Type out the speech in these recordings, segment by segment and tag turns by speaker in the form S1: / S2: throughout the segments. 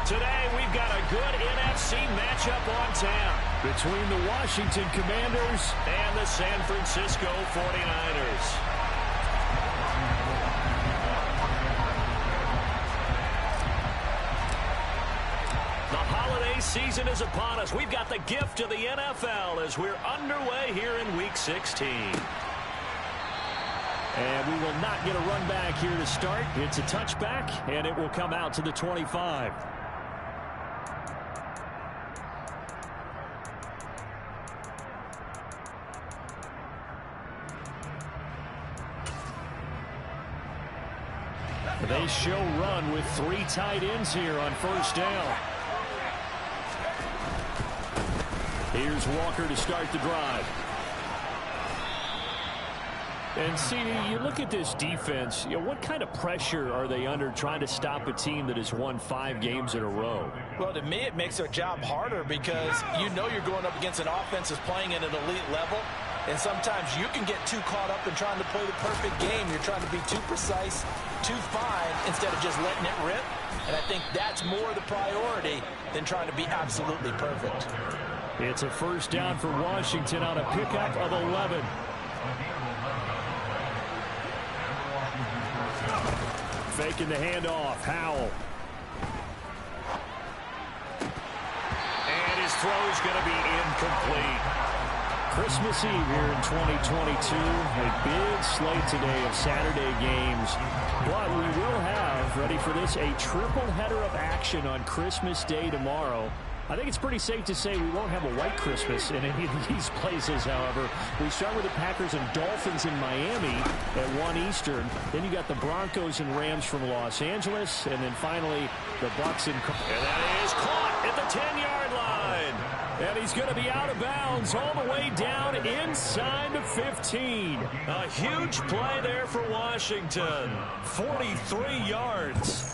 S1: Today, we've got a good NFC matchup on tap between the Washington Commanders and the San Francisco 49ers. The holiday season is upon us. We've got the gift of the NFL as we're underway here in Week 16. And we will not get a run back here to start. It's a touchback, and it will come out to the 25. They show run with 3 tight ends here on first down. Here's Walker to start the drive. And, CD, you look at this defense, what kind of pressure are they under trying to stop a team that has won 5 games in a row?
S2: Well, to me, it makes their job harder because you're going up against an offense that's playing at an elite level. And sometimes you can get too caught up in trying to play the perfect game. You're trying to be too precise, too fine, instead of just letting it rip. And I think that's more the priority than trying to be absolutely perfect.
S1: It's a first down for Washington on a pickup of 11. Faking the handoff. Howell. And his throw is going to be incomplete. Christmas Eve here in 2022. A big slate today of Saturday games. But we will have, ready for this, a triple header of action on Christmas Day tomorrow. I think it's pretty safe to say we won't have a white Christmas in any of these places, however. We start with the Packers and Dolphins in Miami at 1 Eastern. Then you got the Broncos and Rams from Los Angeles. And then finally, the Bucs and... And that is caught at the 10-yard line. And he's going to be out of bounds all the way down inside the 15. A huge play there for Washington. 43 yards.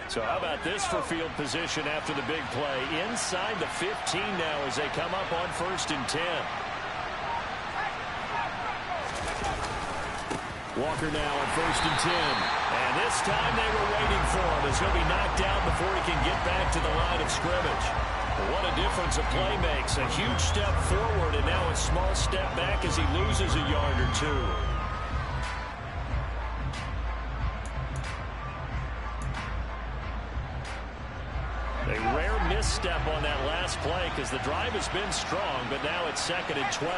S1: So how about this for field position after the big play? Inside the 15 now as they come up on 1st and 10. Walker now on 1st and 10. And this time they were waiting for him as he'll be knocked down before he can get back to the line of scrimmage. What a difference a play makes. A huge step forward and now a small step back as he loses a yard or 2. A rare misstep on that last play because the drive has been strong, but now it's 2nd and 12.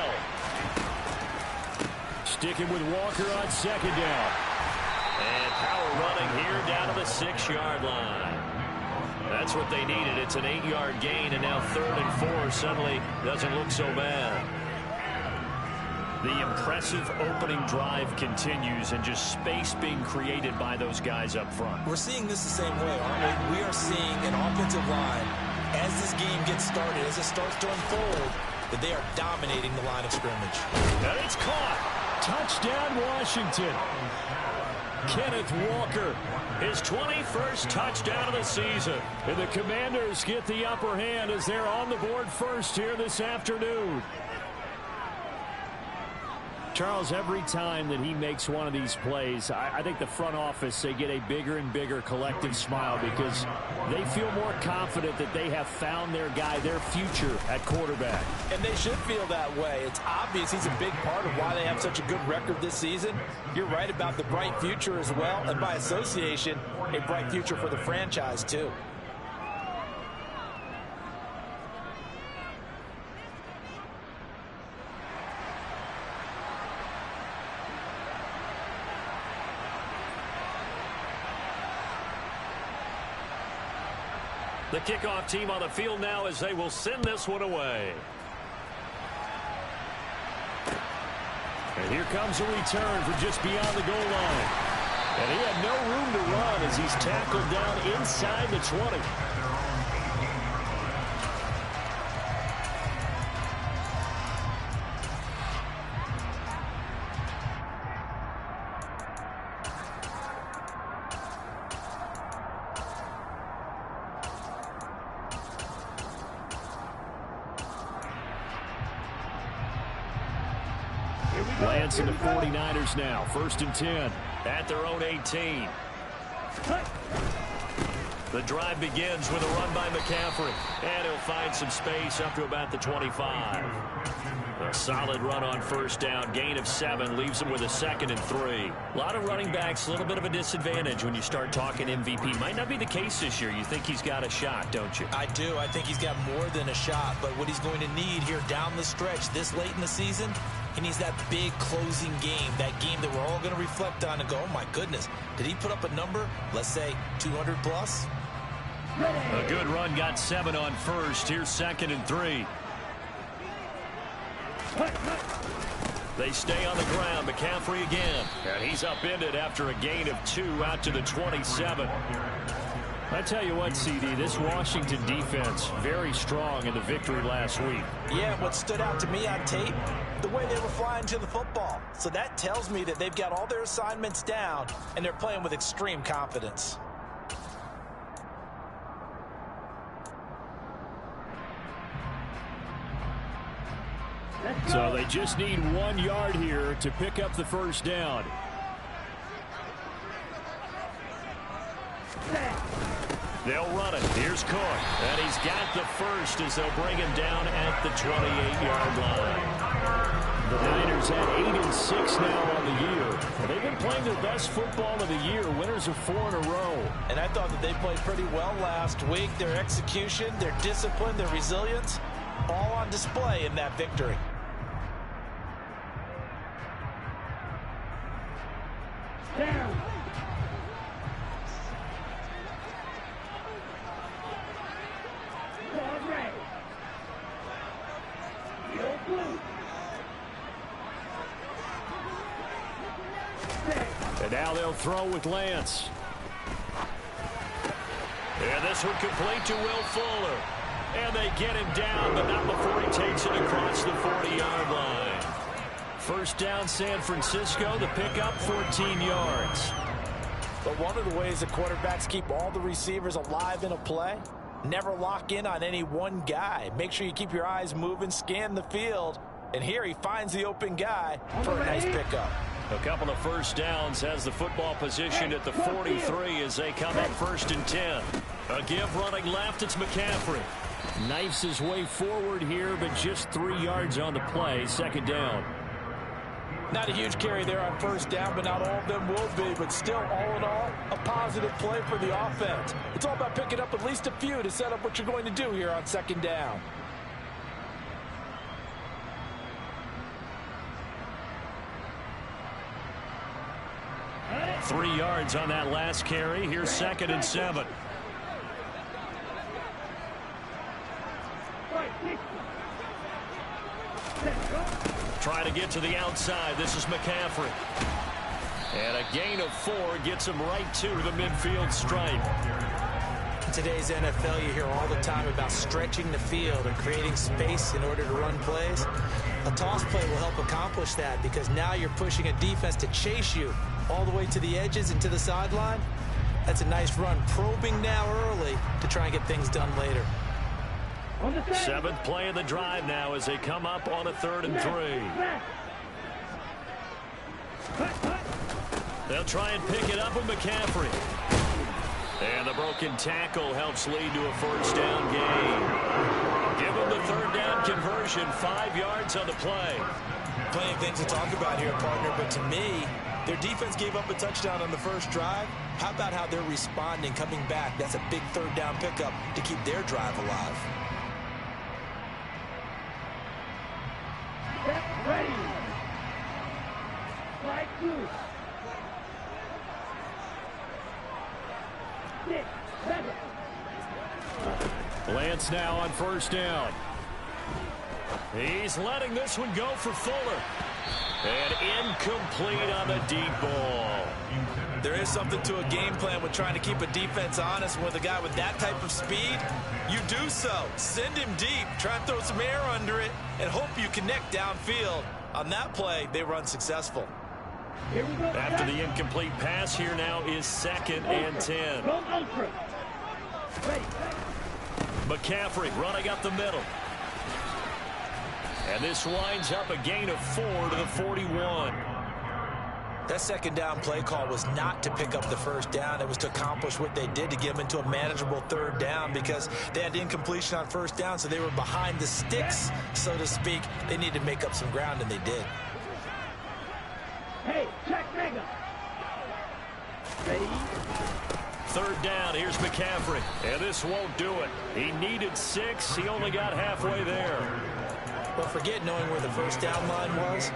S1: Sticking with Walker on 2nd down. And power running here down to the 6-yard line. That's what they needed. It's an 8-yard gain, and now 3rd and 4 suddenly doesn't look so bad. The impressive opening drive continues and just space being created by those guys up front.
S2: We're seeing this the same way, aren't we? We are seeing an offensive line, as this game gets started, as it starts to unfold, that they are dominating the line of scrimmage.
S1: And it's caught. Touchdown, Washington. Kenneth Walker, his 21st touchdown of the season. And the Commanders get the upper hand as they're on the board first here this afternoon. Charles, every time that he makes one of these plays, I think the front office, they get a bigger and bigger collective smile because they feel more confident that they have found their guy, their future at quarterback.
S2: And they should feel that way. It's obvious he's a big part of why they have such a good record this season. You're right about the bright future as well, and by association, a bright future for the franchise too.
S1: The kickoff team on the field now as they will send this one away. And here comes a return from just beyond the goal line. And he had no room to run as he's tackled down inside the 20. Lance and the 49ers now. 1st and 10. at their own 18. The drive begins with a run by McCaffrey, and he'll find some space up to about the 25. A solid run on first down, gain of 7, leaves him with a 2nd and 3. A lot of running backs, a little bit of a disadvantage when you start talking MVP. Might not be the case this year. You think he's got a shot, don't you?
S2: I do. I think he's got more than a shot, but what he's going to need here down the stretch this late in the season, he needs that big closing game, that game that we're all going to reflect on and go, oh my goodness, did he put up a number, let's say 200 plus?
S1: A good run, got 7 on first. Here's 2nd and 3. They stay on the ground. McCaffrey again. And he's upended after a gain of 2 out to the 27. I tell you what, CD, this Washington defense, very strong in the victory last week.
S2: Yeah, what stood out to me on tape, the way they were flying to the football. So that tells me that they've got all their assignments down, and they're playing with extreme confidence.
S1: So they just need 1 yard here to pick up the first down. They'll run it. Here's Cook. And he's got the first as they'll bring him down at the 28-yard line. The Niners at 8-6 now on the year. They've been playing their best football of the year. Winners of 4 in a row.
S2: And I thought that they played pretty well last week. Their execution, their discipline, their resilience, all on display in that victory.
S3: Down.
S1: And now they'll throw with Lance. And this one complete to Will Fuller. And they get him down, but not before he takes it across the 40-yard line. First down, San Francisco. The pickup, 14 yards.
S2: But one of the ways that quarterbacks keep all the receivers alive in a play, never lock in on any one guy. Make sure you keep your eyes moving, scan the field. And here he finds the open guy for a nice pickup.
S1: A couple of first downs, has the football positioned at the 43 as they come up 1st and 10. A give running left, it's McCaffrey. Knifes his way forward here, but just 3 yards on the play. 2nd down.
S2: Not a huge carry there on first down, but not all of them will be. But still, all in all, a positive play for the offense. It's all about picking up at least a few to set up what you're going to do here on 2nd down.
S1: Three yards on that last carry. Here's 2nd and 7. Try to get to the outside. This is McCaffrey. And a gain of 4 gets him right to the midfield stripe.
S2: In today's NFL, you hear all the time about stretching the field and creating space in order to run plays. A toss play will help accomplish that because now you're pushing a defense to chase you all the way to the edges and to the sideline. That's a nice run. Probing now early to try and get things done later.
S1: 7th play of the drive now as they come up on a 3rd and 3. They'll try and pick it up with McCaffrey. And the broken tackle helps lead to a first down gain. Give them the 3rd down conversion, 5 yards on the play.
S2: Plenty of things to talk about here, partner, but to me, their defense gave up a touchdown on the first drive. How about how they're responding, coming back? That's a big 3rd down pickup to keep their drive alive.
S3: Ready. Strike 2. 6, 7.
S1: Lance now on first down. He's letting this one go for Fuller. And incomplete on the deep ball.
S2: There is something to a game plan with trying to keep a defense honest. And with a guy with that type of speed, you do so. Send him deep, try and throw some air under it, and hope you connect downfield. On that play, they run successful.
S3: Here we go.
S1: After the incomplete pass, here now is 2nd and 10.
S3: Go ultra. Ready.
S1: McCaffrey running up the middle. And this winds up a gain of 4 to the 41.
S2: That second down play call was not to pick up the first down. It was to accomplish what they did to get them into a manageable third down because they had incompletion on first down, so they were behind the sticks, so to speak. They needed to make up some ground, and they did.
S3: Hey, check mega. Ready?
S1: Third down, here's McCaffrey. And this won't do it. He needed 6. He only got halfway there.
S2: Well, forget knowing where the first down line was.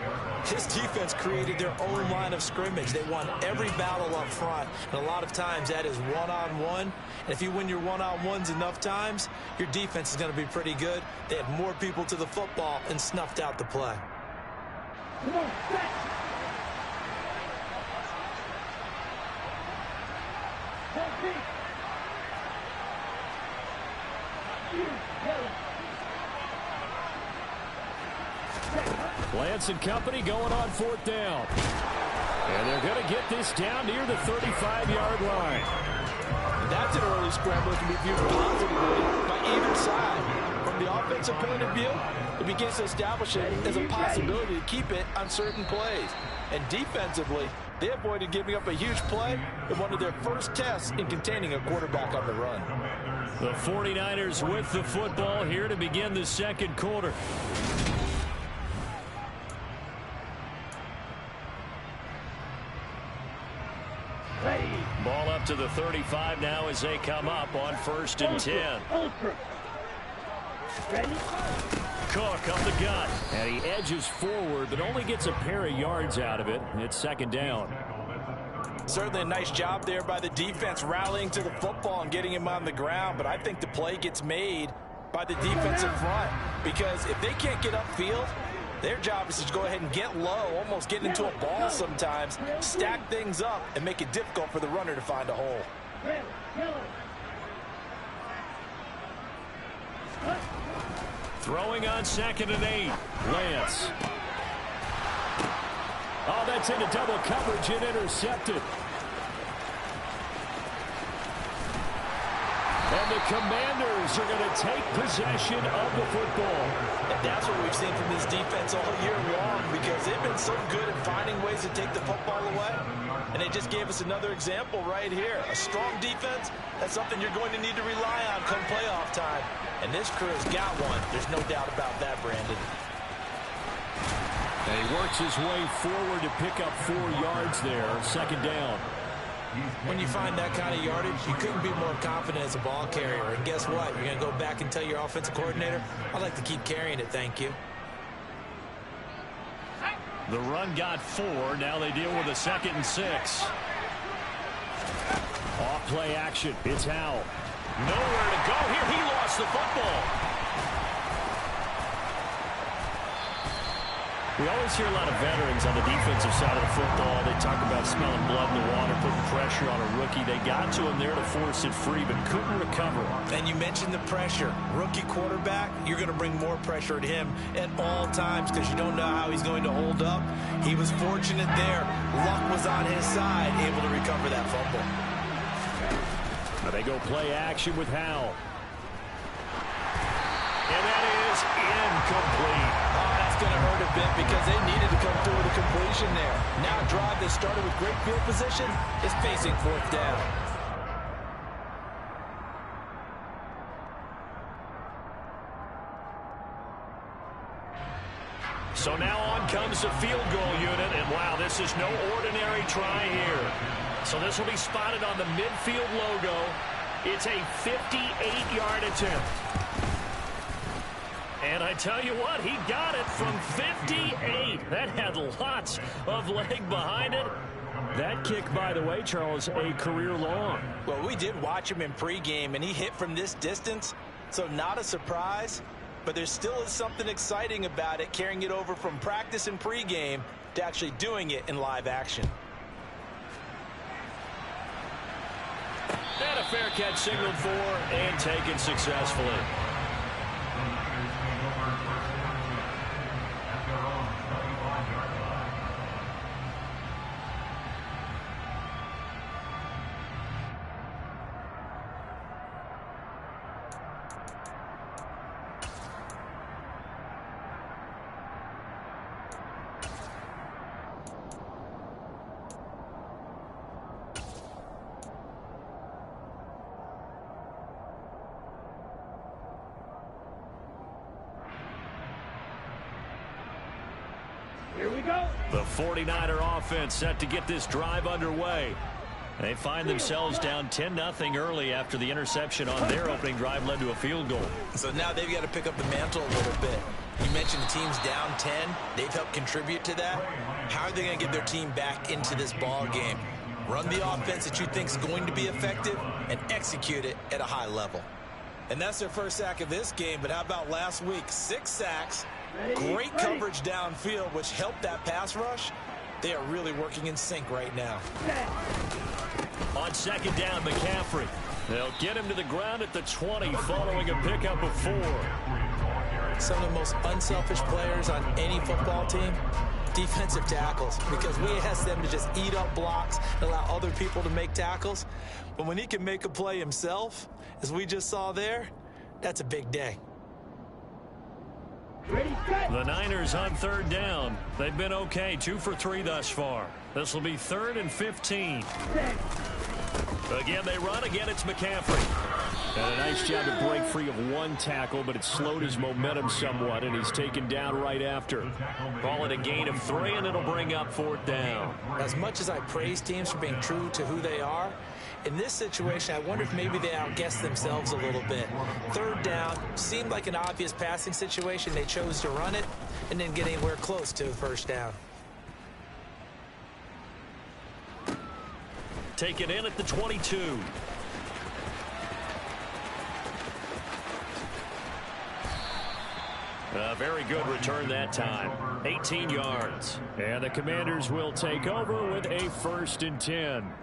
S2: His defense created their own line of scrimmage. They won every battle up front, and a lot of times that is one-on-one. And if you win your one-on-ones enough times, your defense is going to be pretty good. They had more people to the football and snuffed out the play.
S3: Come on, set.
S1: Lance and company going on 4th down. And they're going to get this down near the 35-yard line.
S2: That's an early scramble that can be viewed positively by either side. From the offensive point of view, it begins to establish it as a possibility to keep it on certain plays. And defensively, they avoided giving up a huge play in one of their first tests in containing a quarterback on the run.
S1: The 49ers with the football here to begin the second quarter. Ball up to the 35 now as they come up on 1st and 10.
S3: Ultra. Ready?
S1: Cook up the gut. And he edges forward, but only gets a pair of yards out of it. It's 2nd down.
S2: Certainly a nice job there by the defense rallying to the football and getting him on the ground. But I think the play gets made by the defensive front. Because if they can't get upfield, their job is to go ahead and get low, almost get into a ball sometimes, stack things up, and make it difficult for the runner to find a hole.
S1: Throwing on 2nd and 8. Lance. Oh, that's into double coverage and intercepted. And the Commanders are going to take possession of the football.
S2: And that's what we've seen from this defense all year long, because they've been so good at finding ways to take the football away. And they just gave us another example right here. A strong defense, that's something you're going to need to rely on come playoff time. And this crew has got one. There's no doubt about that, Brandon.
S1: And he works his way forward to pick up 4 yards there. 2nd down.
S2: When you find that kind of yardage, you couldn't be more confident as a ball carrier. And guess what? You're going to go back and tell your offensive coordinator, I'd like to keep carrying it, thank you.
S1: The run got 4. Now they deal with a 2nd and 6. Off play action. It's Howell. Nowhere to go here. He lost the football. We always hear a lot of veterans on the defensive side of the football. They talk about smelling blood in the water, putting pressure on a rookie. They got to him there to force it free, but couldn't recover.
S2: And you mentioned the pressure. Rookie quarterback, you're going to bring more pressure at him at all times because you don't know how he's going to hold up. He was fortunate there. Luck was on his side, able to recover that fumble.
S1: Now they go play action with Howell. And that is incomplete.
S2: Oh, that's going to hurt a bit because they needed to come through with a completion there. Now a drive that started with great field position is facing 4th down.
S1: So now on comes the field goal unit, and wow, this is no ordinary try here. So this will be spotted on the midfield logo. It's a 58-yard attempt. And I tell you what, he got it from 58. That had lots of leg behind it. That kick, by the way, Charles, a career long.
S2: Well, we did watch him in pregame, and he hit from this distance, so not a surprise. But there still is something exciting about it, carrying it over from practice and pregame to actually doing it in live action.
S1: And a fair catch signaled for and taken successfully. 49er offense set to get this drive underway. They find themselves down 10-0 early after the interception on their opening drive led to a field goal.
S2: So now they've got to pick up the mantle a little bit. You mentioned the team's down 10. They've helped contribute to that. How are they going to get their team back into this ball game? Run the offense that you think is going to be effective and execute it at a high level. And that's their first sack of this game, but how about last week? 6 sacks, great coverage downfield, which helped that pass rush. They are really working in sync right now.
S1: On second down, McCaffrey. They'll get him to the ground at the 20 following a pickup of 4.
S2: Some of the most unselfish players on any football team, defensive tackles, because we ask them to just eat up blocks and allow other people to make tackles. But when he can make a play himself, as we just saw there, that's a big day.
S1: The Niners on third down. They've been okay, 2 for 3 thus far. This will be 3rd and 15. Again, they run. Again, it's McCaffrey. And a nice job to break free of 1 tackle, but it slowed his momentum somewhat, and he's taken down right after. Call it a gain of 3, and it'll bring up 4th down.
S2: As much as I praise teams for being true to who they are, in this situation, I wonder if maybe they outguessed themselves a little bit. 3rd down seemed like an obvious passing situation. They chose to run it and didn't get anywhere close to the 1st down.
S1: Take it in at the 22. A very good return that time. 18 yards. And the Commanders will take over with a 1st and 10.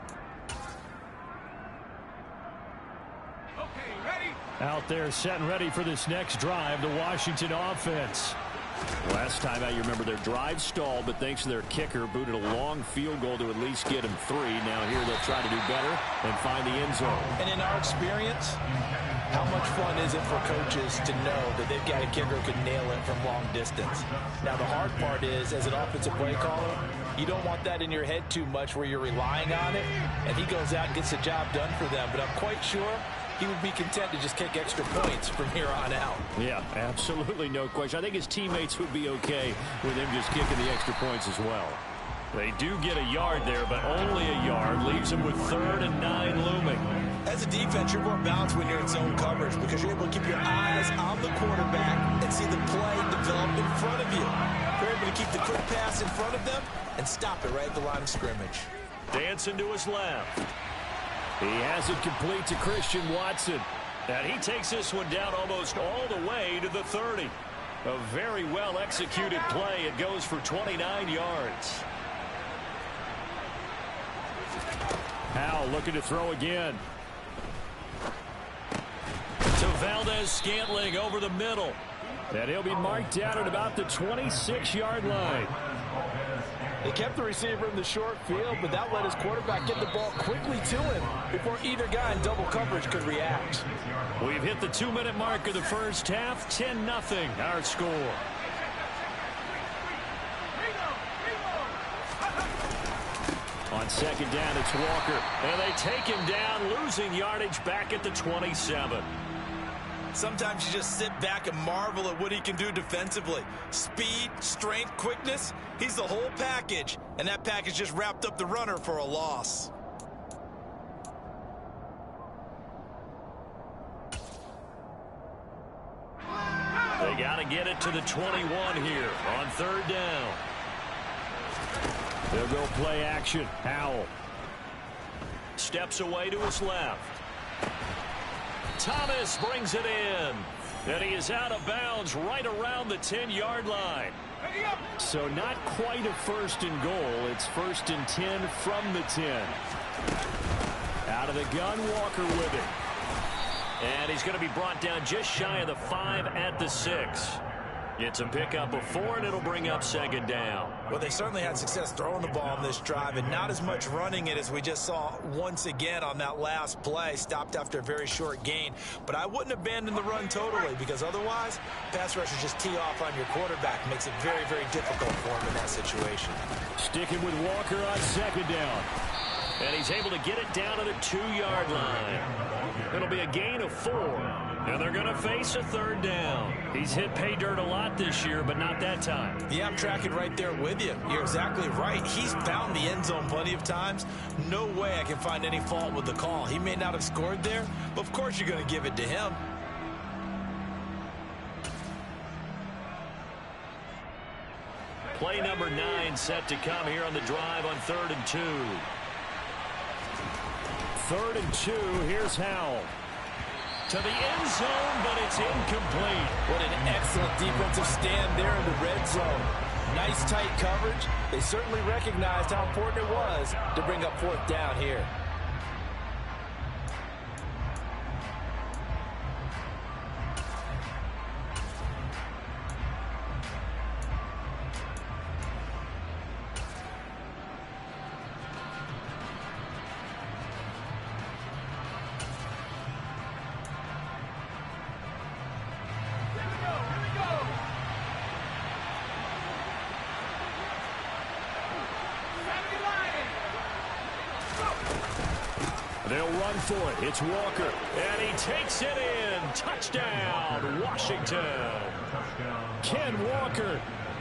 S1: Out there set and ready for this next drive, the Washington offense. Last time out, you remember their drive stalled, but thanks to their kicker, booted a long field goal to at least get him 3. Now here they'll try to do better and find the end zone.
S2: And in our experience, how much fun is it for coaches to know that they've got a kicker who can nail it from long distance? Now the hard part is, as an offensive play caller, you don't want that in your head too much where you're relying on it, and he goes out and gets the job done for them. But I'm quite sure he would be content to just kick extra points from here on out.
S1: Yeah, absolutely no question. I think his teammates would be okay with him just kicking the extra points as well. They do get a yard there, but only a yard. Leaves them with 3rd and 9 looming.
S2: As a defense, you're more balanced when you're in zone coverage because you're able to keep your eyes on the quarterback and see the play develop in front of you. You're able to keep the quick pass in front of them and stop it right at the line of scrimmage.
S1: Dancing to his left. He has it complete to Christian Watson. And he takes this one down almost all the way to the 30. A very well-executed play. It goes for 29 yards. Howell looking to throw again. To Valdez-Scantling over the middle. And he'll be marked down at about the 26-yard line.
S2: They kept the receiver in the short field, but that let his quarterback get the ball quickly to him before either guy in double coverage could react.
S1: We've hit the 2-minute mark of the first half. 10-0 our score. On second down, it's Walker. And they take him down, losing yardage back at the 27.
S2: Sometimes you just sit back and marvel at what he can do defensively. Speed, strength, quickness, he's the whole package. And that package just wrapped up the runner for a loss.
S1: They got to get it to the 21 here on 3rd down. They'll go play action. Howell steps away to his left. Thomas brings it in. And he is out of bounds right around the 10-yard line. So not quite a 1st and goal. It's 1st and 10 from the 10. Out of the gun, Walker with it. And he's going to be brought down just shy of the 5 at the 6. It's a pickup of 4, and it'll bring up 2nd down.
S2: Well, they certainly had success throwing the ball on this drive, and not as much running it as we just saw once again on that last play. Stopped after a very short gain. But I wouldn't abandon the run totally, because otherwise, pass rushers just tee off on your quarterback. Makes it very, very difficult for him in that situation.
S1: Sticking with Walker on 2nd down. And he's able to get it down to the 2-yard line. It'll be a gain of 4. And they're going to face a 3rd down. He's hit pay dirt a lot this year, but not that time.
S2: Yeah, I'm tracking right there with you. You're exactly right. He's found the end zone plenty of times. No way I can find any fault with the call. He may not have scored there, but of course you're going to give it to him.
S1: Play number 9 set to come here on the drive on 3rd and 2. 3rd and 2, here's Howell. To the end zone, but it's incomplete.
S2: What an excellent defensive stand there in the red zone. Nice tight coverage. They certainly recognized how important it was to bring up 4th down here.
S1: They'll run for it. It's Walker. And he takes it in. Touchdown, Washington. Ken Walker.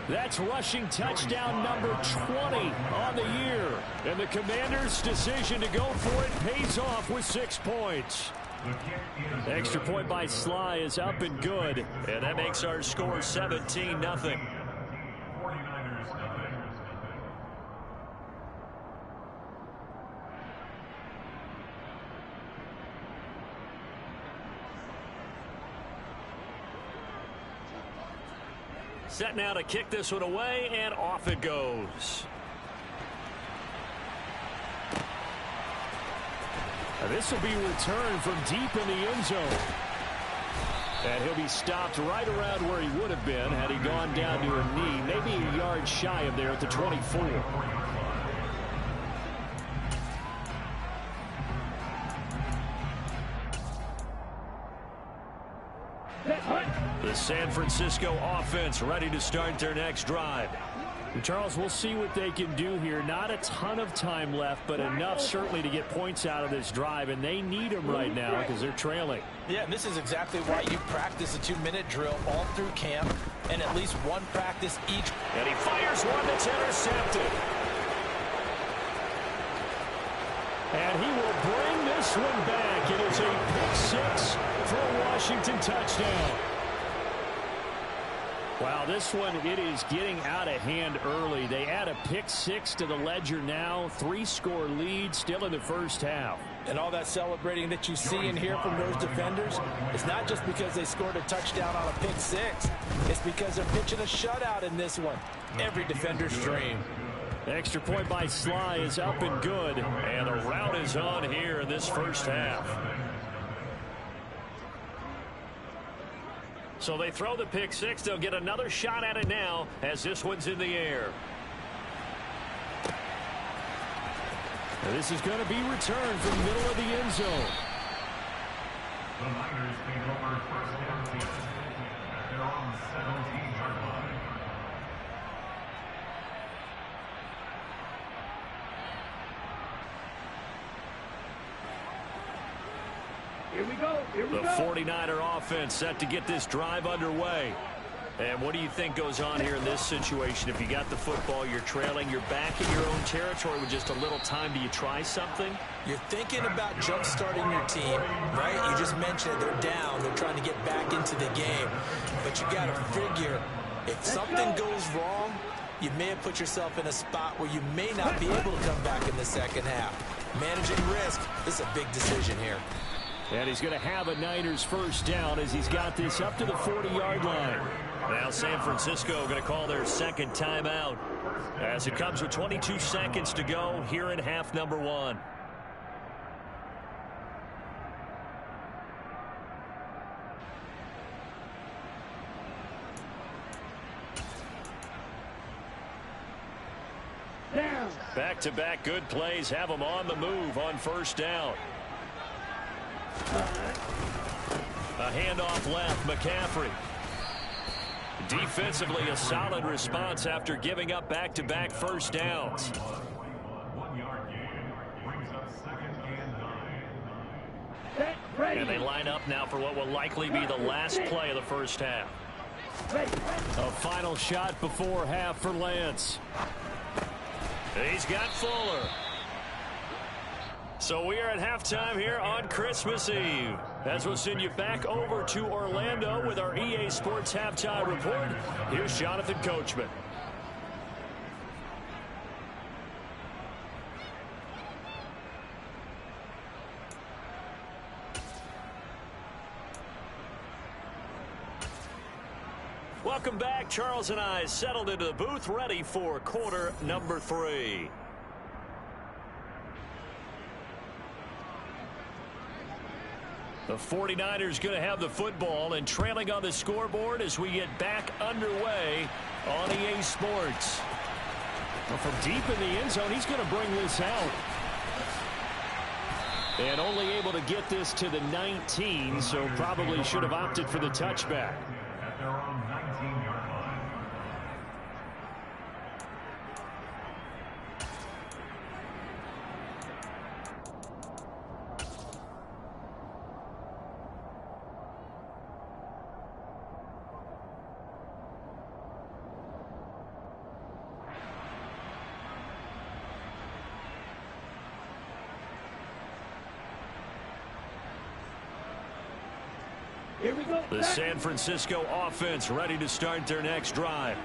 S1: That's rushing touchdown number 20 on the year. And the Commanders' decision to go for it pays off with 6 points. Extra point by Sly is up and good. And that makes our score 17-0. Set now to kick this one away, and off it goes. This will be returned from deep in the end zone. And he'll be stopped right around where he would have been had he gone down to a knee, maybe a yard shy of there at the 24. The San Francisco offense ready to start their next drive. And Charles, we'll see what they can do here. Not a ton of time left, but enough certainly to get points out of this drive, and they need them right now because they're trailing.
S2: Yeah, and this is exactly why you practice a 2-minute drill all through camp and at least one practice each.
S1: And he fires one that's intercepted. And he will bring this one back. It is a pick-6 for a Washington touchdown. Wow, this one, it is getting out of hand early. They add a pick-6 to the ledger now. 3-score lead still in the first half.
S2: And all that celebrating that you see and hear from those defenders, it's not just because they scored a touchdown on a pick-6. It's because they're pitching a shutout in this one. Every defender's dream.
S1: Extra point by Sly is up and good. And the rout is on here in this first half. So they throw the pick-6. They'll get another shot at it now as this one's in the air. And this is going to be returned from the middle of the end zone.
S4: The Niners take over first down at their own 17-yard line.
S3: Here we go. Here we
S1: go. The 49er offense set to get this drive underway. And what do you think goes on here in this situation? If you got the football, you're trailing, you're back in your own territory with just a little time. Do you try something?
S2: You're thinking about jump-starting your team, right? You just mentioned they're down. They're trying to get back into the game. But you got to figure, if something goes wrong, you may have put yourself in a spot where you may not be able to come back in the second half. Managing risk, this is a big decision here.
S1: And he's going to have a Niners first down as he's got this up to the 40-yard line. Now San Francisco going to call their second timeout as it comes with 22 seconds to go here in half number 1. Back-to-back good plays have them on the move on first down. A handoff left, McCaffrey. Defensively, a solid response after giving up back-to-back first downs.
S4: 1 yard gain brings
S1: And they line up now for what will likely be the last play of the first half. A final shot before half for Lance. He's got Fuller. So we are at halftime here on Christmas Eve. As we'll send you back over to Orlando with our EA Sports Halftime Report, here's Jonathan Coachman. Welcome back. Charles and I settled into the booth, ready for quarter number 3. The 49ers going to have the football and trailing on the scoreboard as we get back underway on EA Sports. Well, from deep in the end zone, he's going to bring this out. And only able to get this to the 19, so probably should have opted for the touchback.
S4: At their own 19-yard line.
S3: Here we go.
S1: The San Francisco offense ready to start their next drive.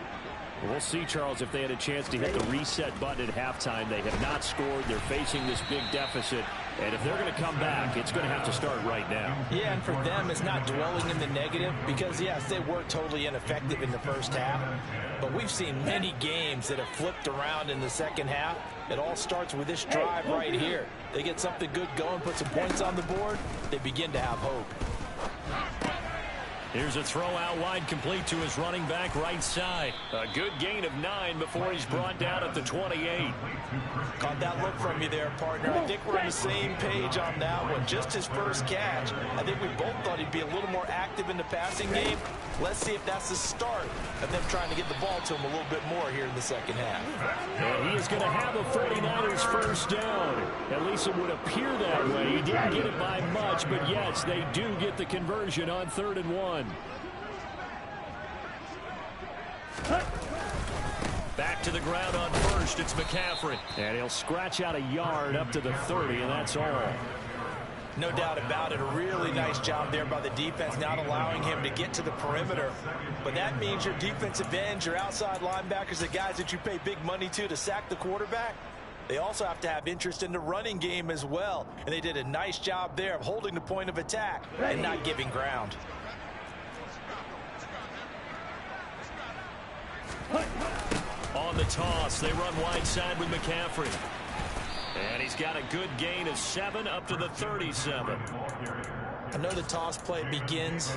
S1: We'll see, Charles, if they had a chance to hit the reset button at halftime. They have not scored. They're facing this big deficit. And if they're going to come back, it's going to have to start right now.
S2: Yeah, and for them, it's not dwelling in the negative because, yes, they were totally ineffective in the first half. But we've seen many games that have flipped around in the second half. It all starts with this drive right here. They get something good going, put some points on the board, they begin to have hope.
S1: Here's a throw out wide, complete to his running back right side. A good gain of 9 before he's brought down at the 28.
S2: Caught that look from you there, partner. I think we're on the same page on that one. Just his first catch. I think we both thought he'd be a little more active in the passing game. Let's see if that's the start of them trying to get the ball to him a little bit more here in the second half.
S1: And he is going to have a 49ers first down. At least it would appear that way. He didn't get it by much, but yes, they do get the conversion on 3rd and 1. Back to the ground on first. It's McCaffrey. And he'll scratch out a yard up to the 30, and that's all.
S2: No doubt about it. A really nice job there by the defense, not allowing him to get to the perimeter. But that means your defensive ends, your outside linebackers, the guys that you pay big money to sack the quarterback, they also have to have interest in the running game as well. And they did a nice job there of holding the point of attack and not giving ground.
S1: On the toss, they run wide side with McCaffrey. And he's got a good gain of 7 up to the 37.
S2: I know the toss play begins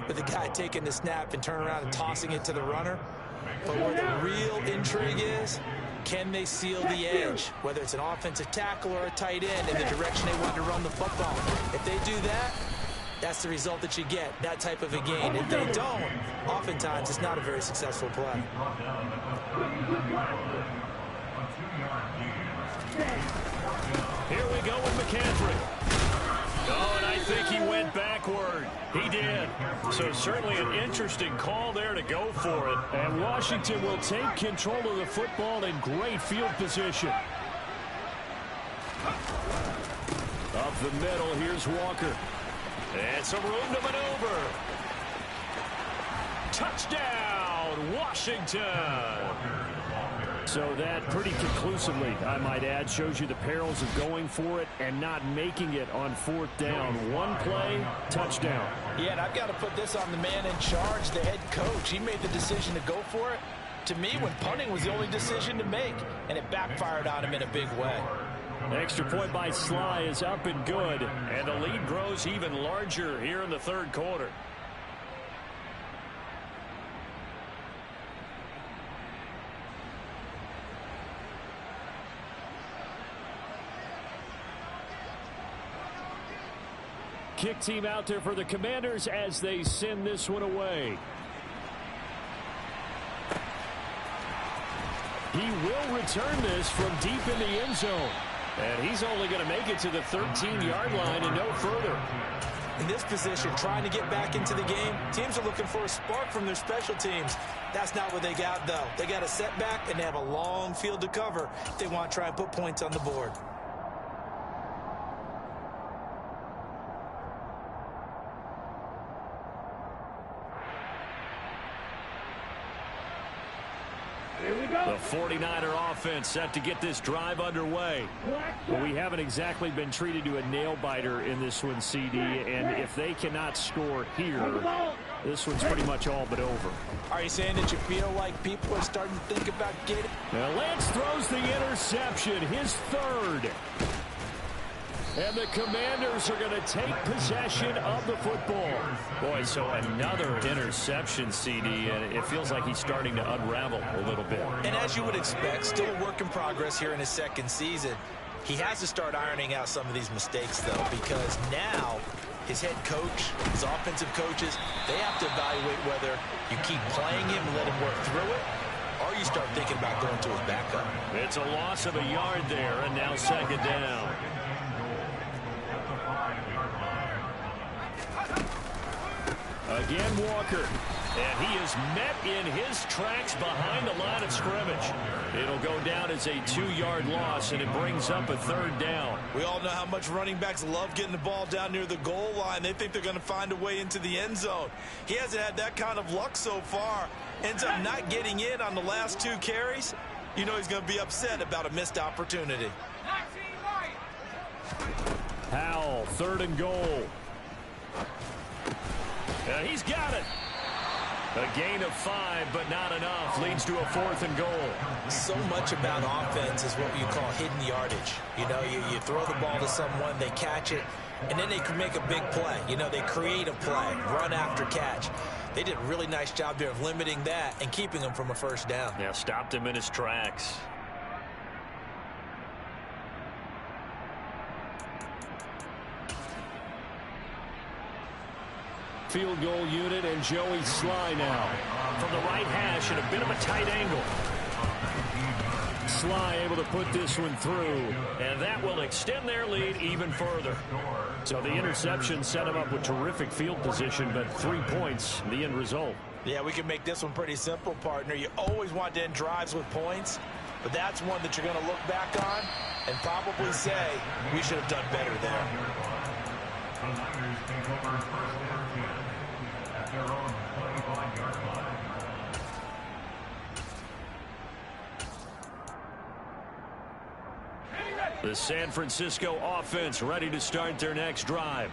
S2: with the guy taking the snap and turning around and tossing it to the runner. But where the real intrigue is, can they seal the edge? Whether it's an offensive tackle or a tight end in the direction they want to run the football. If they do that, that's the result that you get, that type of a gain. If they don't, oftentimes it's not a very successful play.
S1: Here we go with McCaffrey. Oh, and I think he went backward. He did. So certainly an interesting call there to go for it. And Washington will take control of the football in great field position. Up the middle, here's Walker. And some room to maneuver. Touchdown, Washington. So that pretty conclusively, I might add, shows you the perils of going for it and not making it on 4th down. One play, touchdown.
S2: Yeah, and I've got to put this on the man in charge, the head coach. He made the decision to go for it. To me, when punting was the only decision to make, and it backfired on him in a big way.
S1: Extra point by Sly is up and good, and the lead grows even larger here in the 3rd quarter. Kick team out there for the Commanders as they send this one away. He will return this from deep in the end zone. And he's only going to make it to the 13-yard line and no further.
S2: In this position, trying to get back into the game, teams are looking for a spark from their special teams. That's not what they got, though. They got a setback, and they have a long field to cover if they want to try and put points on the board.
S1: The 49er offense set to get this drive underway. But we haven't exactly been treated to a nail-biter in this one, CD, and if they cannot score here, this one's pretty much all but over.
S2: Are you saying that you feel like people are starting to think about getting?
S1: Now Lance throws the interception, his third. And the Commanders are going to take possession of the football. Boy, so another interception, CD, and it feels like he's starting to unravel a little bit.
S2: And as you would expect, still a work in progress here in his second season. He has to start ironing out some of these mistakes, though, because now his head coach, his offensive coaches, they have to evaluate whether you keep playing him and let him work through it, or you start thinking about going to his backup.
S1: It's a loss of a yard there, and now second down. Again, Walker. And he is met in his tracks behind the line of scrimmage. It'll go down as a 2-yard loss, and it brings up a third down.
S2: We all know how much running backs love getting the ball down near the goal line. They think they're going to find a way into the end zone. He hasn't had that kind of luck so far. Ends up not getting in on the last 2 carries. You know he's going to be upset about a missed opportunity.
S1: Howell, 3rd and goal. He's got it. A gain of 5, but not enough. Leads to a 4th and goal.
S2: So much about offense is what you call hidden yardage. You know, you throw the ball to someone, they catch it, and then they can make a big play. You know, they create a play, run after catch. They did a really nice job there of limiting that and keeping him from a first down.
S1: Yeah, stopped him in his tracks. Field goal unit and Joey Sly now from the right hash in a bit of a tight angle. Sly able to put this one through, and that will extend their lead even further. So the interception set him up with terrific field position, but 3 points, the end result.
S2: Yeah, we can make this one pretty simple, partner. You always want to end drives with points, but that's one that you're going to look back on and probably say, we should have done better there.
S4: The Niners take over first and 10 at their own 25-yard line.
S1: The San Francisco offense ready to start their next drive.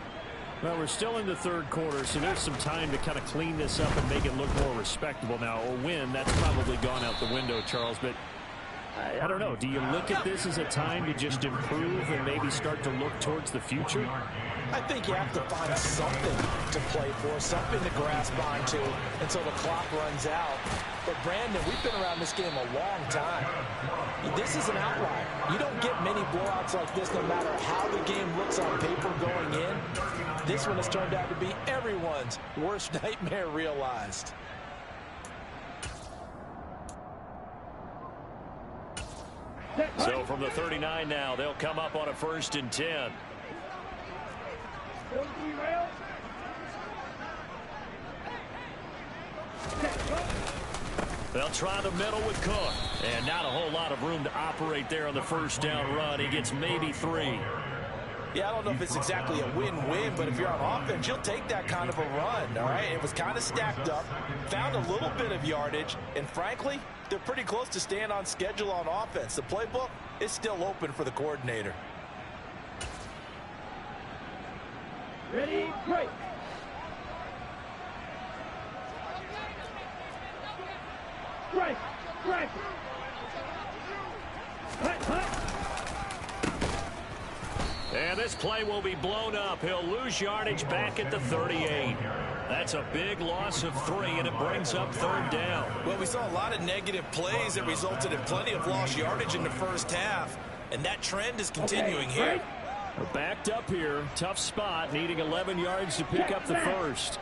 S1: Well, we're still in the 3rd quarter, so there's some time to kind of clean this up and make it look more respectable now. A win, that's probably gone out the window, Charles, but I don't know. Do you look at this as a time to just improve and maybe start to look towards the future?
S2: I think you have to find something to play for, something to grasp onto until the clock runs out. But, Brandon, we've been around this game a long time. This is an outlier. You don't get many blowouts like this no matter how the game looks on paper going in. This one has turned out to be everyone's worst nightmare realized.
S1: So from the 39 now, they'll come up on a 1st and 10. They'll try the middle with Cook. And not a whole lot of room to operate there on the first down run. He gets maybe 3.
S2: Yeah, I don't know if it's exactly a win-win, but if you're on offense, you'll take that kind of a run, all right? It was kind of stacked up, found a little bit of yardage, and frankly, they're pretty close to staying on schedule on offense. The playbook is still open for the coordinator.
S3: Ready, break. Strike, strike. Hut, hut.
S1: And this play will be blown up. He'll lose yardage back at the 38. That's a big loss of 3, and it brings up 3rd down.
S2: Well, we saw a lot of negative plays that resulted in plenty of lost yardage in the first half, and that trend is continuing here.
S1: We're backed up here. Tough spot, needing 11 yards to pick up the first.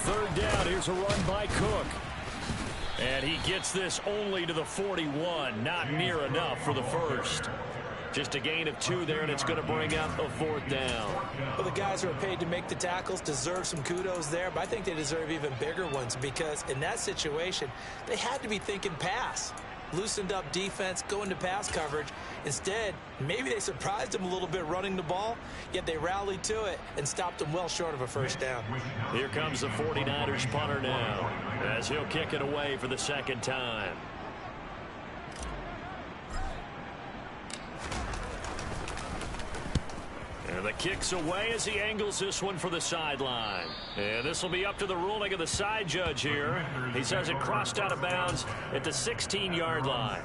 S1: 3rd down. Here's a run by Cook. And he gets this only to the 41. Not near enough for the first. Just a gain of 2 there, and it's going to bring up a 4th down.
S2: Well, the guys who are paid to make the tackles deserve some kudos there, but I think they deserve even bigger ones because in that situation, they had to be thinking pass. Loosened up defense, go into pass coverage. Instead, maybe they surprised him a little bit running the ball, yet they rallied to it and stopped him well short of a 1st down.
S1: Here comes the 49ers punter now as he'll kick it away for the 2nd time. And the kick's away as he angles this one for the sideline. And this will be up to the ruling of the side judge here. He says it crossed out of bounds at the 16-yard line.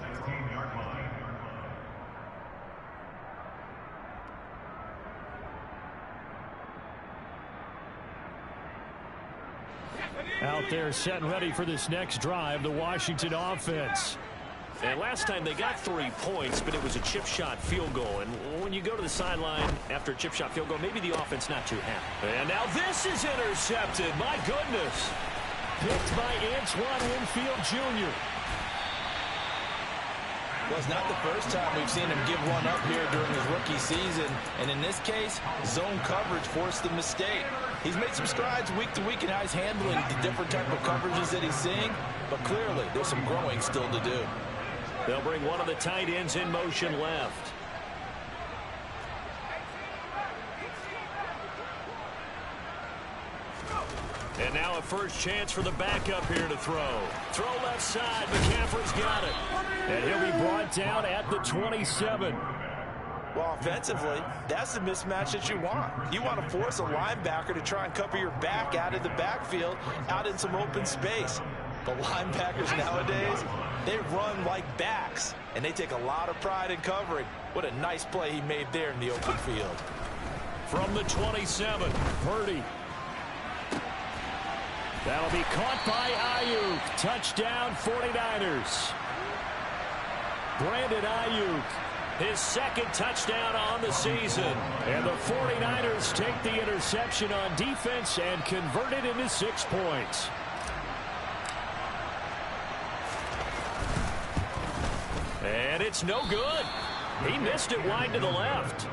S1: Out there set and ready for this next drive, the Washington offense. And last time they got 3 points, but it was a chip shot field goal. And when you go to the sideline after a chip shot field goal, maybe the offense not too happy. And now this is intercepted. My goodness. Picked by Antoine Winfield Jr.
S2: Well, it's not the first time we've seen him give one up here during his rookie season. And in this case, zone coverage forced the mistake. He's made some strides week to week in how he's handling the different type of coverages that he's seeing. But clearly, there's some growing still to do.
S1: They'll bring one of the tight ends in motion left. And now a first chance for the backup here to throw. Throw left side. McCaffrey's got it. And he'll be brought down at the 27.
S2: Well, offensively, that's the mismatch that you want. You want to force a linebacker to try and cover your back out of the backfield, out in some open space. But linebackers nowadays, they run like backs, and they take a lot of pride in covering. What a nice play he made there in the open field.
S1: From the 27, Purdy. That'll be caught by Ayuk. Touchdown, 49ers. Brandon Ayuk, his 2nd touchdown on the season. And the 49ers take the interception on defense and convert it into 6 points. And it's no good. He missed it wide to the left.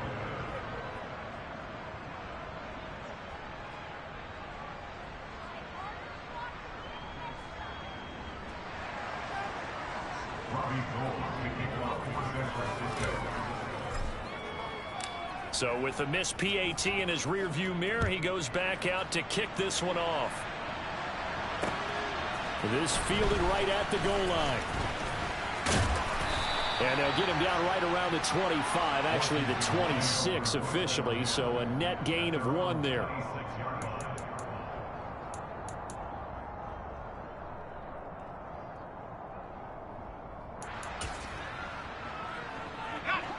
S1: So with the missed PAT in his rearview mirror, he goes back out to kick this one off. This fielded right at the goal line. And they'll get him down right around the 25, actually the 26 officially, so a net gain of 1 there.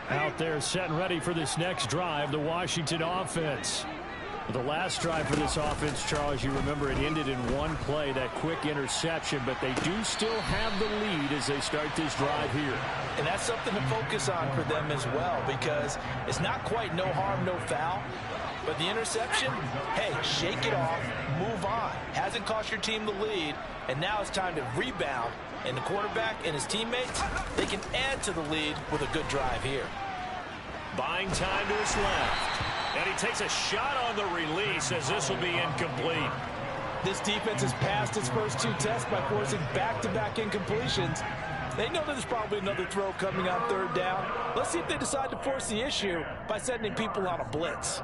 S1: Out there set and ready for this next drive, the Washington offense. The last drive for this offense, Charles, you remember it ended in 1 play, that quick interception, but they do still have the lead as they start this drive here.
S2: And that's something to focus on for them as well, because it's not quite no harm, no foul. But the interception, hey, shake it off, move on. Hasn't cost your team the lead, and now it's time to rebound. And the quarterback and his teammates, they can add to the lead with a good drive here.
S1: Buying time to his left. And he takes a shot on the release as this will be incomplete.
S2: This defense has passed its first 2 tests by forcing back-to-back incompletions. They know there's probably another throw coming on 3rd down. Let's see if they decide to force the issue by sending people on a blitz.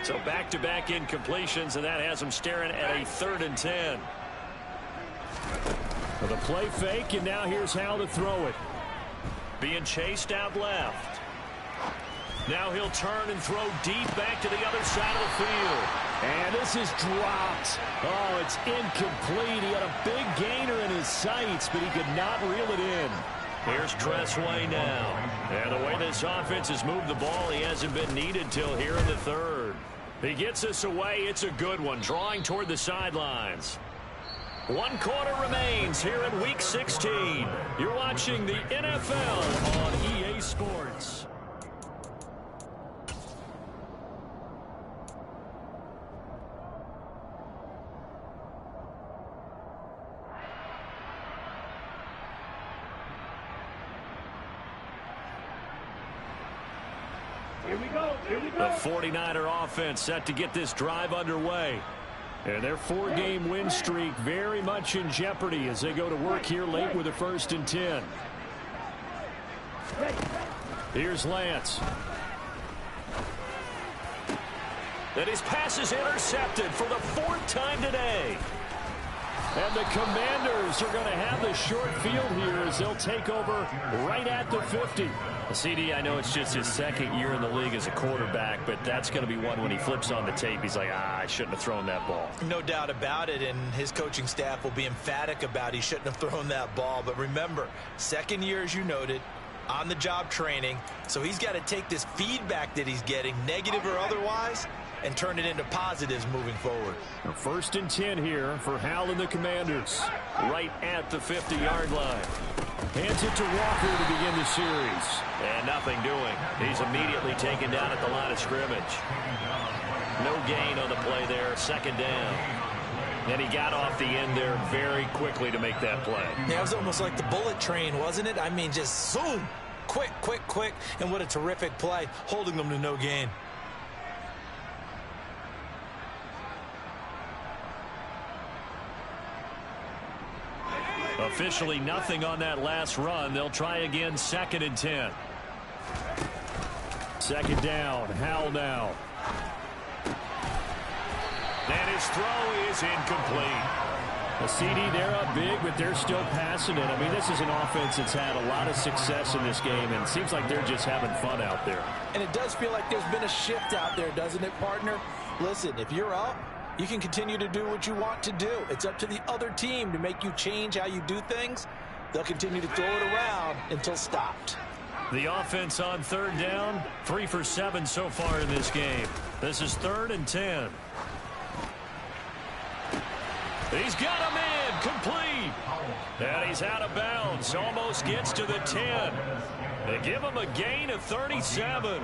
S1: So back-to-back incompletions, and that has them staring at a 3rd and 10. The play fake, and now here's how to throw it. Being chased out left. Now he'll turn and throw deep back to the other side of the field. And this is dropped. Oh, it's incomplete. He had a big gainer in his sights, but he could not reel it in. Here's Tressway now. And the way this offense has moved the ball, he hasn't been needed till here in the 3rd. He gets this away. It's a good one, drawing toward the sidelines. 1 quarter remains here in Week 16. You're watching the NFL on EA Sports. The 49er offense set to get this drive underway. And their 4-game win streak very much in jeopardy as they go to work here late with a 1st and 10. Here's Lance. And his pass is intercepted for the 4th time today. And the Commanders are going to have the short field here as they'll take over right at the 50. CD, I know it's just his 2nd year in the league as a quarterback, but that's going to be one when he flips on the tape. He's like, I shouldn't have thrown that ball.
S2: No doubt about it, and his coaching staff will be emphatic about he shouldn't have thrown that ball. But remember, 2nd year, as you noted, on-the-job training, so he's got to take this feedback that he's getting, negative or otherwise, and turn it into positives moving forward.
S1: A 1st and 10 here for Hal and the Commanders, right at the 50-yard line. Hands it to Walker to begin the series.
S5: And nothing doing. He's immediately taken down at the line of scrimmage. No gain on the play there, 2nd down. And he got off the end there very quickly to make that play.
S2: Yeah, it was almost like the bullet train, wasn't it? I mean, just zoom. Quick, quick, quick. And what a terrific play, holding them to no gain.
S1: Officially nothing on that last run. They'll try again, 2nd and 10. 2nd down, Howell now.
S5: And his throw is incomplete.
S1: A CD, they're up big, but they're still passing it. I mean, this is an offense that's had a lot of success in this game, and it seems like they're just having fun out there.
S2: And it does feel like there's been a shift out there, doesn't it, partner? Listen, if you're up, you can continue to do what you want to do. It's up to the other team to make you change how you do things. They'll continue to throw it around until stopped.
S1: The offense on 3rd down, 3 for 7 so far in this game. This is 3rd and 10. He's got him in, complete. And he's out of bounds, almost gets to the 10. They give him a gain of 37.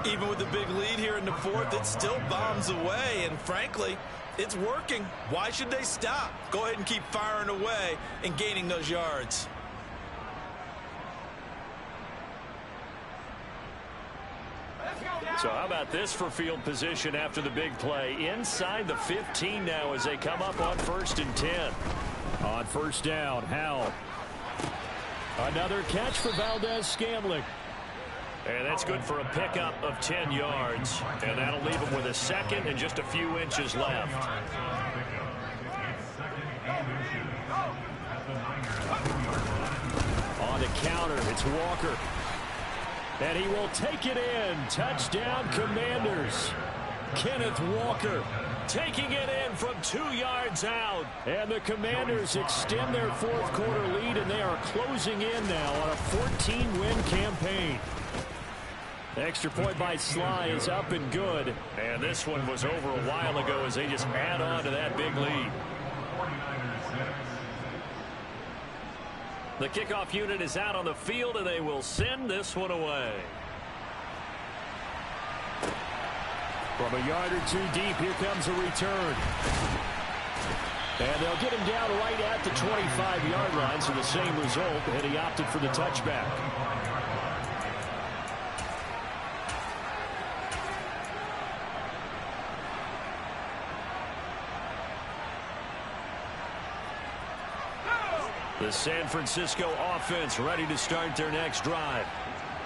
S2: Even with the big lead here in the 4th, it still bombs away, and frankly, it's working. Why should they stop? Go ahead and keep firing away and gaining those yards.
S1: So how about this for field position after the big play? Inside the 15 now as they come up on 1st and 10. On 1st down, Howell. Another catch for Valdez-Scantling.
S5: And that's good for a pickup of 10 yards. And that'll leave him with a 2nd and just a few inches left.
S1: On the counter, it's Walker. And he will take it in. Touchdown, Commanders. Kenneth Walker taking it in from 2 yards out. And the Commanders extend their 4th quarter lead, and they are closing in now on a 14-win campaign. Extra point by Sly is up and good.
S5: And this one was over a while ago as they just add on to that big lead.
S1: The kickoff unit is out on the field, and they will send this one away. From a yard or 2 deep, here comes a return. And they'll get him down right at the 25-yard line, so the same result, and he opted for the touchback. The San Francisco offense ready to start their next drive.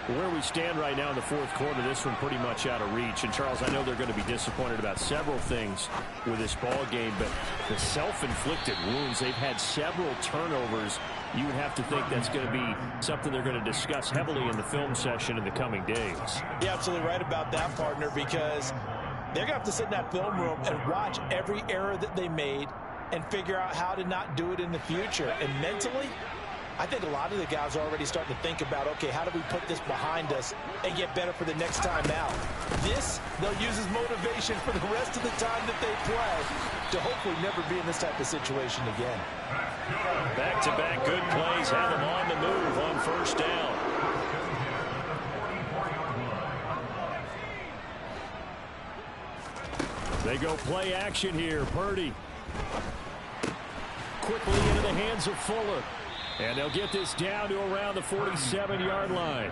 S1: Where we stand right now in the 4th quarter, this one pretty much out of reach. And, Charles, I know they're going to be disappointed about several things with this ball game, but the self-inflicted wounds, they've had several turnovers. You would have to think that's going to be something they're going to discuss heavily in the film session in the coming days.
S2: You're absolutely right about that, partner, because they're going to have to sit in that film room and watch every error that they made and figure out how to not do it in the future. And mentally, I think a lot of the guys are already starting to think about, okay, how do we put this behind us and get better for the next time out? This, they'll use as motivation for the rest of the time that they play to hopefully never be in this type of situation again.
S1: Back-to-back good plays have them on the move on 1st down. They go play action here. Purdy. Quickly into the hands of Fuller. And they'll get this down to around the 47-yard line.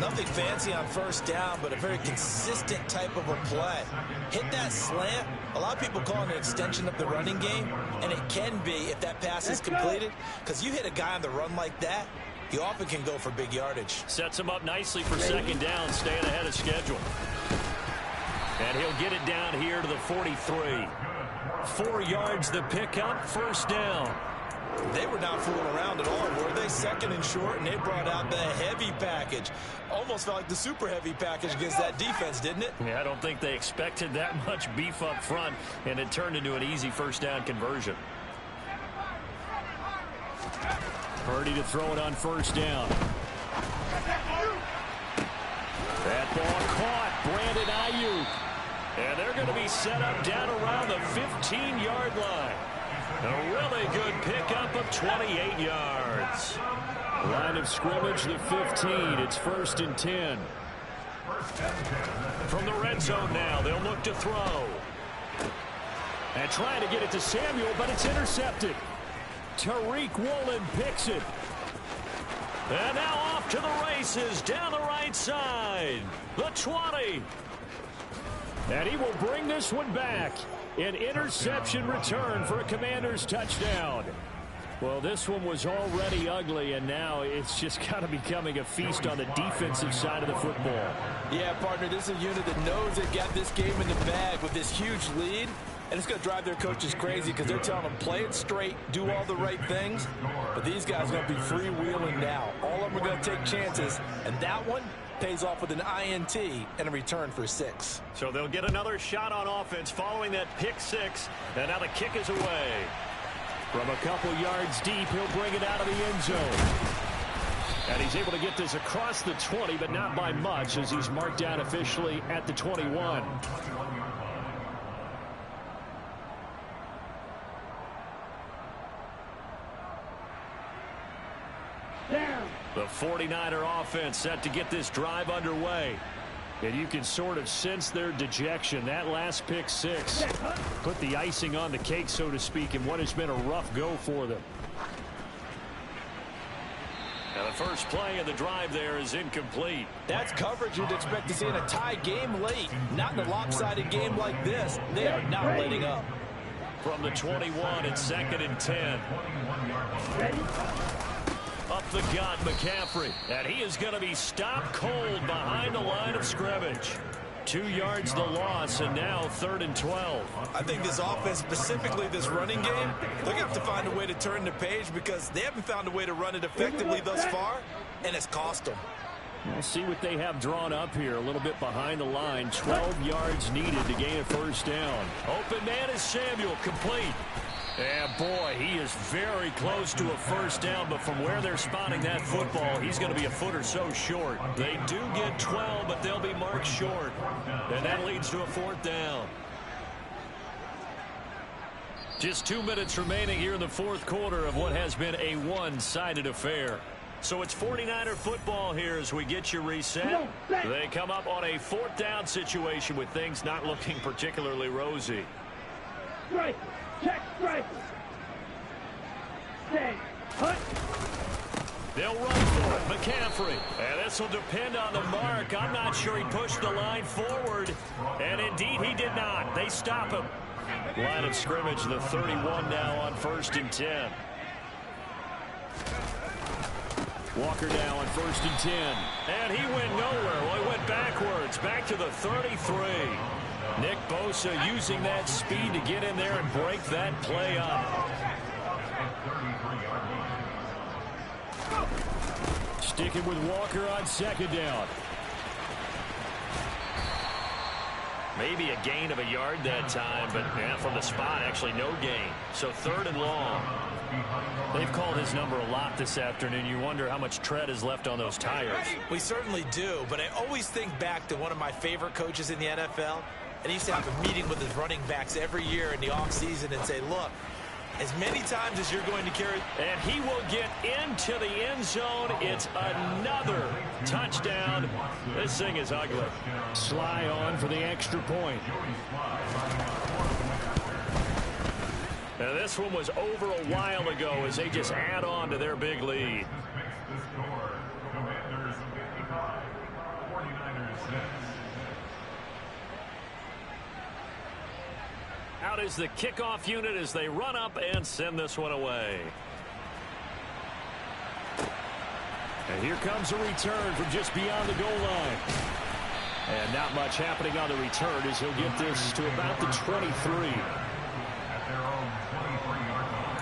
S2: Nothing fancy on first down, but a very consistent type of a play. Hit that slant. A lot of people call it an extension of the running game, and it can be if that pass is completed, because you hit a guy on the run like that, you often can go for big yardage.
S5: Sets him up nicely for second down, staying ahead of schedule. And he'll get it down here to the 43. 4 yards the pickup, first down.
S2: They were not fooling around at all, were they? Second and short, and they brought out the heavy package. Almost felt like the super heavy package against that defense, didn't it?
S5: Yeah, I don't think they expected that much beef up front, and it turned into an easy first down conversion.
S1: Purdy to throw it on first down. That ball caught. Brandon Ayuk.
S5: And they're going to be set up down around the 15-yard line. A really good pickup of 28 yards.
S1: Line of scrimmage, the 15. It's first and 10.
S5: From the red zone now, they'll look to throw.
S1: And trying to get it to Samuel, but it's intercepted. Tariq Woolen picks it.
S5: And now off to the races down the right side. The 20.
S1: And he will bring this one back. An interception return for a Commanders touchdown. Well, this one was already ugly, and now it's just kind of becoming a feast on the defensive side of the football.
S2: Yeah, partner, this is a unit that knows they got this game in the bag with this huge lead, and it's going to drive their coaches crazy because they're telling them play it straight, do all the right things, but these guys are going to be freewheeling now. All of them are going to take chances, and that one pays off with an INT and a return for 6.
S5: So they'll get another shot on offense following that pick 6, and now the kick is away.
S1: From a couple yards deep, he'll bring it out of the end zone. And he's able to get this across the 20, but not by much, as he's marked down officially at the 21.
S5: The 49er offense set to get this drive underway.
S1: And you can sort of sense their dejection. That last pick 6 put the icing on the cake, so to speak, in what has been a rough go for them.
S5: Now the first play of the drive there is incomplete.
S2: That's coverage you'd expect to see in a tie game late. Not in a lopsided game like this. They are not letting up.
S5: From the 21, it's second and 10. Up the gut, McCaffrey. And he is going to be stopped cold behind the line of scrimmage. 2 yards the loss, and now 3rd and 12.
S2: I think this offense, specifically this running game, they're going to have to find a way to turn the page because they haven't found a way to run it effectively thus far, and it's cost them.
S1: We'll see what they have drawn up here. A little bit behind the line. 12 yards needed to gain a first down.
S5: Open man is Samuel, complete. And boy, he is very close to a first down, but from where they're spotting that football, he's going to be a foot or so short. They do get 12, but they'll be marked short. And that leads to a 4th down. Just 2 minutes remaining here in the 4th quarter of what has been a one-sided affair. So it's 49er football here as we get you reset. They come up on a 4th down situation with things not looking particularly rosy.
S3: Strike. Check. Strike. Stay. Hut.
S5: They'll run for it. McCaffrey. And this will depend on the mark. I'm not sure he pushed the line forward. And indeed he did not. They stop him. Line of scrimmage, the 31 now on 1st and 10.
S1: Walker now on 1st and 10.
S5: And he went nowhere. Well, he went backwards. Back to the 33. Nick Bosa using that speed to get in there and break that play up.
S1: Sticking with Walker on 2nd down.
S5: Maybe a gain of a yard that time, but from the spot, actually no gain. So 3rd and long. They've called his number a lot this afternoon. You wonder how much tread is left on those tires.
S2: We certainly do, but I always think back to one of my favorite coaches in the NFL. And he used to have a meeting with his running backs every year in the offseason and say, look, as many times as you're going to carry.
S5: And he will get into the end zone. It's another touchdown. This thing is ugly.
S1: Sly on for the extra point.
S5: Now, this one was over a while ago as they just add on to their big lead.
S4: Makes the score. Commanders 55, 49ers 6.
S5: Out is the kickoff unit as they run up and send this one away.
S1: And here comes a return from just beyond the goal line. And not much happening on the return as he'll get this to about the 23.
S4: At their own 23-yard line.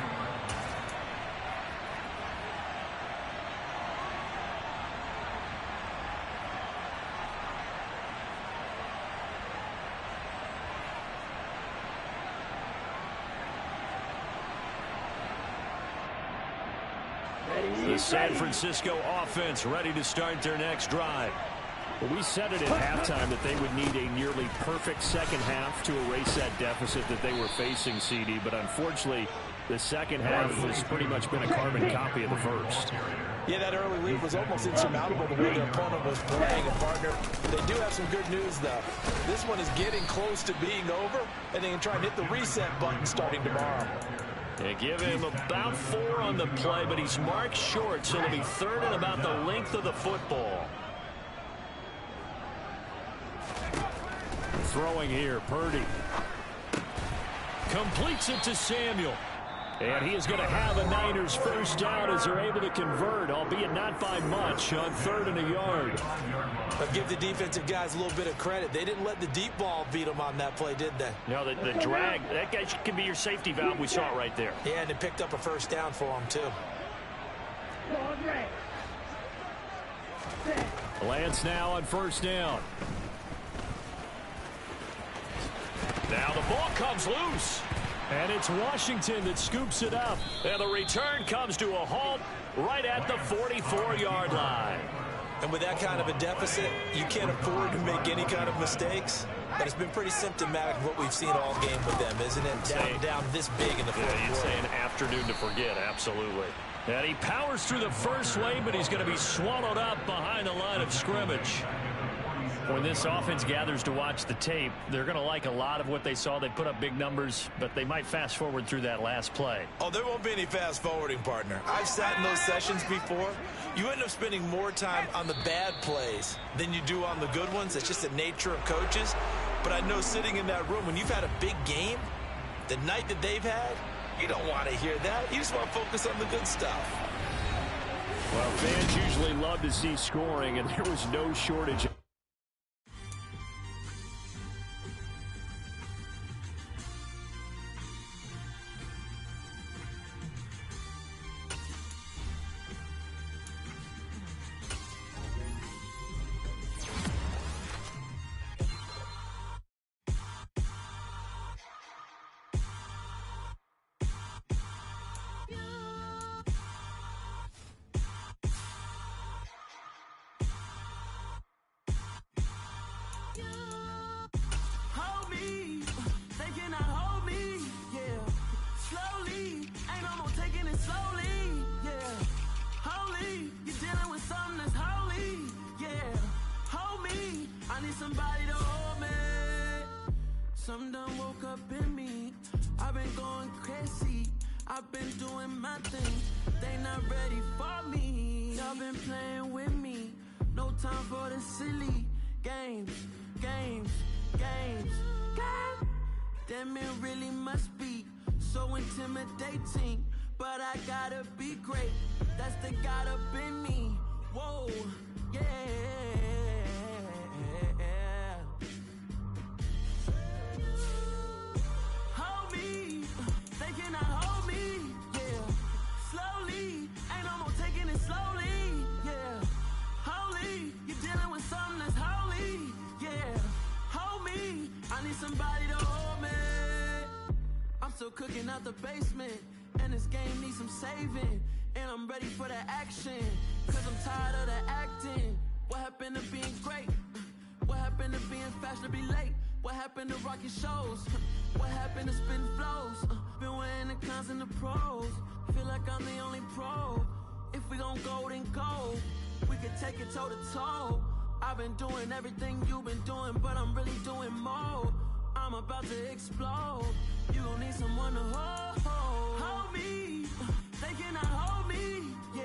S1: The San Francisco offense ready to start their next drive. Well, we said it at halftime that they would need a nearly perfect second half to erase that deficit that they were facing, CD. But unfortunately, the second half has pretty much been a carbon copy of the first.
S2: Yeah, that early lead was almost insurmountable the way their opponent was playing. And, partner, they do have some good news, though. This one is getting close to being over, and they can try and hit the reset button starting tomorrow.
S5: They give him about 4 on the play, but he's marked short, so it'll be third and about the length of the football.
S1: Throwing here, Purdy. Completes it to Samuel. And he is going to have a Niners first down as they're able to convert, albeit not by much, on 3rd and a yard.
S2: But give the defensive guys a little bit of credit. They didn't let the deep ball beat them on that play, did they?
S5: No, the drag, that guy can be your safety valve. We saw it right there.
S2: Yeah, and they picked up a first down for them, too.
S1: Lance now on first down.
S5: Now the ball comes loose.
S1: And it's Washington that scoops it up.
S5: And the return comes to a halt right at the 44-yard line.
S2: And with that kind of a deficit, you can't afford to make any kind of mistakes. But it's been pretty symptomatic of what we've seen all game with them, isn't it? Down this big in the fourth quarter.
S5: You'd say an afternoon to forget, absolutely.
S1: And he powers through the first wave, but he's going to be swallowed up behind the line of scrimmage.
S5: When this offense gathers to watch the tape, they're going to like a lot of what they saw. They put up big numbers, but they might fast forward through that last play.
S2: Oh, there won't be any fast forwarding, partner. I've sat in those sessions before. You end up spending more time on the bad plays than you do on the good ones. It's just the nature of coaches. But I know sitting in that room, when you've had a big game, the night that they've had, you don't want to hear that. You just want to focus on the good stuff.
S1: Well, fans usually love to see scoring, and there was no shortage.
S6: Some done woke up in me. I've been going crazy. I've been doing my thing. They not ready for me. Y'all been playing with me. No time for the silly games. Damn, it really must be so intimidating. But I gotta be great. That's the God up in me. Whoa, yeah. Somebody to hold me. I'm still cooking out the basement, and this game needs some saving. And I'm ready for the action, cause I'm tired of the acting. What happened to being great? What happened to being fashionably late? What happened to rocking shows? What happened to spitting flows? Been wearing the cons and the pros. Feel like I'm the only pro. If we gon' go, then go. We could take it toe to toe. I've been doing everything you've been doing, but I'm really doing more. I'm about to explode. You gon' need someone to hold me. They cannot hold me, yeah.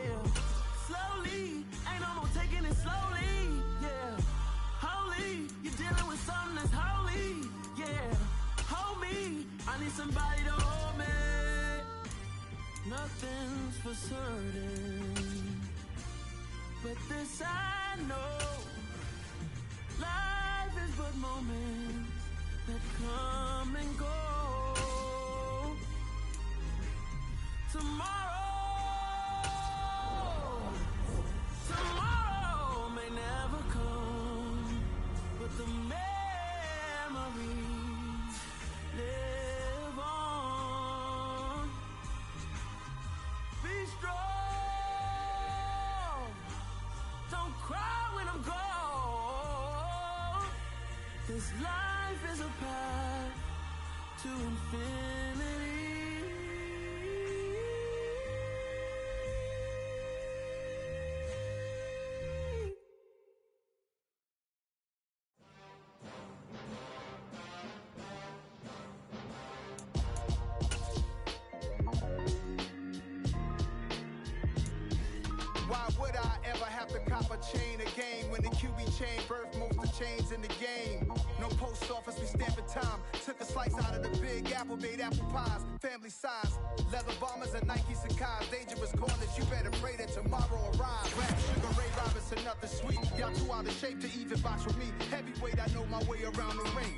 S6: Slowly, ain't no more taking it slowly, yeah. Holy, you're dealing with something that's holy, yeah. Hold me, I need somebody to hold me. Nothing's for certain, but this I know. Life is but moments that come and go. Tomorrow may never come, but the memories live on. Be strong, don't cry when I'm gone. This life is a path to infinity.
S7: Why would I ever have to cop a chain again when the QB chain birthed most of the chains in the game? No post office, we stamping time. Took a slice out of the big apple, made apple pies, family size. Leather bombers and Nike Sacai's, dangerous corners, you better pray that tomorrow arrives. Rap, Sugar Ray Robinson, nothing sweet. Y'all too out of shape to even box with me. Heavyweight, I know my way around the ring.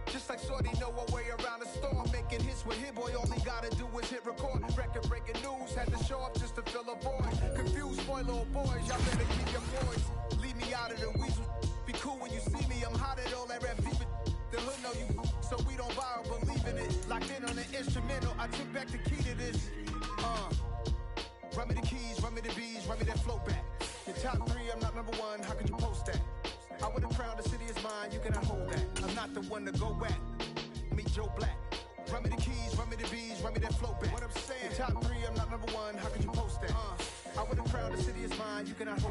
S7: Just like Shorty know her way around the storm. Making hits with Hit Boy, all he gotta do is hit record. Record breaking news, had to show up just to fill a void. Confused, boy, little boys, y'all better keep your boys. Leave me out of the weasel. Be cool when you see me, I'm hot at all that rap deep. The hood know you, so we don't borrow, believe in it. Locked in on the instrumental, I took back the key to this. Run me the keys, run me the bees, run me that flow back. Your top 3, I'm not number 1, how could you post that? I would've crowned the city is mine, you cannot hold that. I'm not the one to go back. Meet Joe Black. Run me the keys, run me the bees, run me that flow back. What I'm saying, your top 3, I'm not number 1, how could you post that? I would've crowned the city is mine, you cannot hold